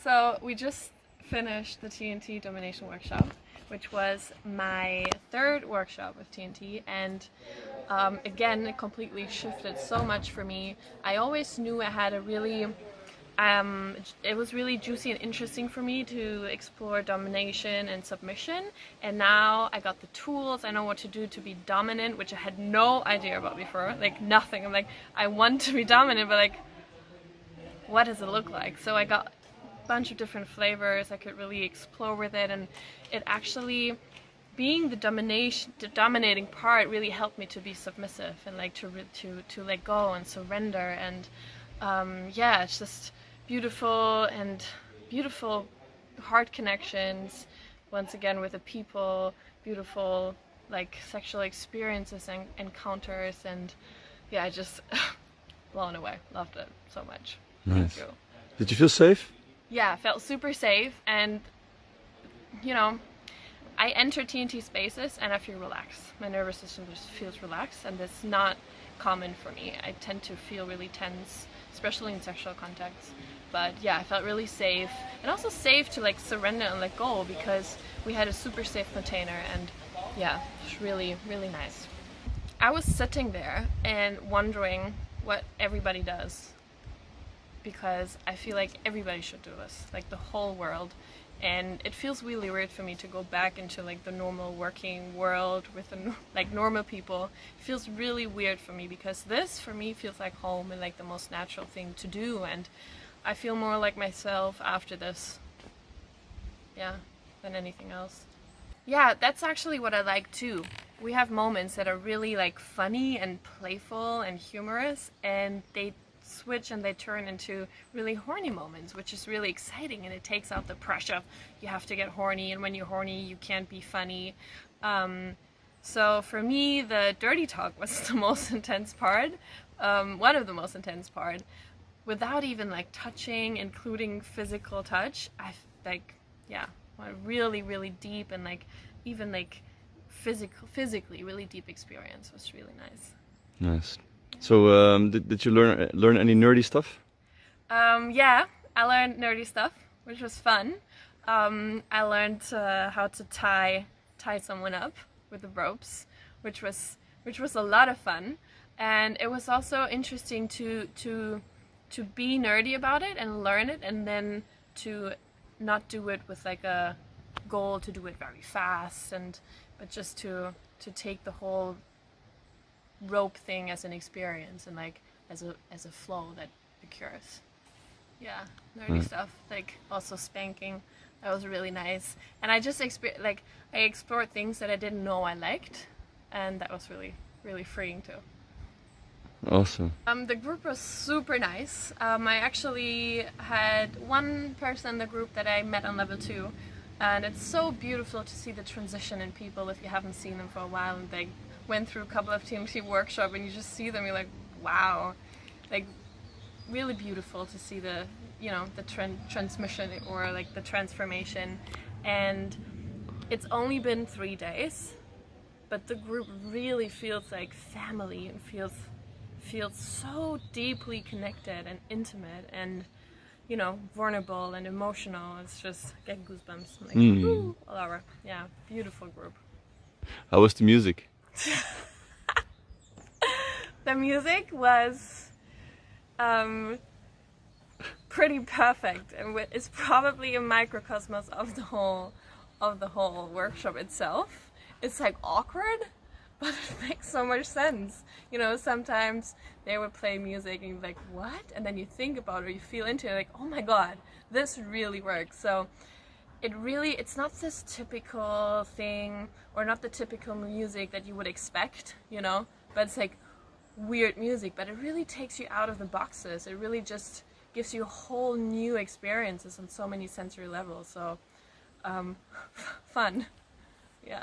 So we just finished the TNT Domination workshop, which was my third workshop with TNT, and again, it completely shifted so much for me. I always knew I had a really it was really juicy and interesting for me to explore domination and submission, and now I got the tools. I know what to do to be dominant, which I had no idea about before, like nothing. I'm like, I want to be dominant, but like, what does it look like? So I got a bunch of different flavors I could really explore with it, and it actually, being the dominating part really helped me to be submissive and like to let go and surrender, and yeah, it's just beautiful heart connections once again with the people, beautiful like sexual experiences and encounters, and yeah, I just blown away, loved it so much. Nice. Thank you. Did you feel safe? Yeah, I felt super safe, and you know, I enter TNT spaces and I feel relaxed. My nervous system just feels relaxed, and that's not common for me. I tend to feel really tense, especially in sexual contacts. But yeah, I felt really safe, and also safe to like surrender and let go, because we had a super safe container, and yeah, it's really, really nice. I was sitting there and wondering what everybody does, because I feel like everybody should do this, like the whole world. And it feels really weird for me to go back into like the normal working world with like normal people. It feels really weird for me, because this for me feels like home and like the most natural thing to do, and I feel more like myself after this, yeah, than anything else. Yeah, that's actually what I like too. We have moments that are really like funny and playful and humorous, and they switch and they turn into really horny moments, which is really exciting, and it takes out the pressure of you have to get horny, and when you're horny you can't be funny. So for me, the dirty talk was the most intense part, one of the most intense part, without even like touching, including physical touch. I like, yeah, a really, really deep and like even like physically really deep experience. Was really nice. Nice. So did you learn any nerdy stuff? Yeah, I learned nerdy stuff, which was fun. I learned how to tie someone up with the ropes, which was a lot of fun, and it was also interesting to be nerdy about it and learn it, and then to not do it with like a goal to do it very fast, but just to take the whole rope thing as an experience and like as a flow that occurs. Yeah, nerdy stuff, like also spanking, that was really nice, and I just I explored things that I didn't know I liked, and that was really, really freeing too. Awesome. The group was super nice. I actually had one person in the group that I met on level 2, and it's so beautiful to see the transition in people if you haven't seen them for a while, and they went through a couple of TNT workshops and you just see them, you're like, wow, like really beautiful to see the, you know, the transmission or like the transformation. And it's only been 3 days, but the group really feels like family and feels so deeply connected and intimate and, you know, vulnerable and emotional. It's just, I get goosebumps. I'm like, woo, all over. Yeah, beautiful group. How was the music? The music was pretty perfect, and it's probably a microcosmos of the whole workshop itself. It's like awkward, but it makes so much sense. You know, sometimes they would play music and you're like, what? And then you think about it or you feel into it, like, oh my god, this really works. So it's not this typical thing, or not the typical music that you would expect, you know, but it's like weird music, but it really takes you out of the boxes. It really just gives you whole new experiences on so many sensory levels. So fun. Yeah.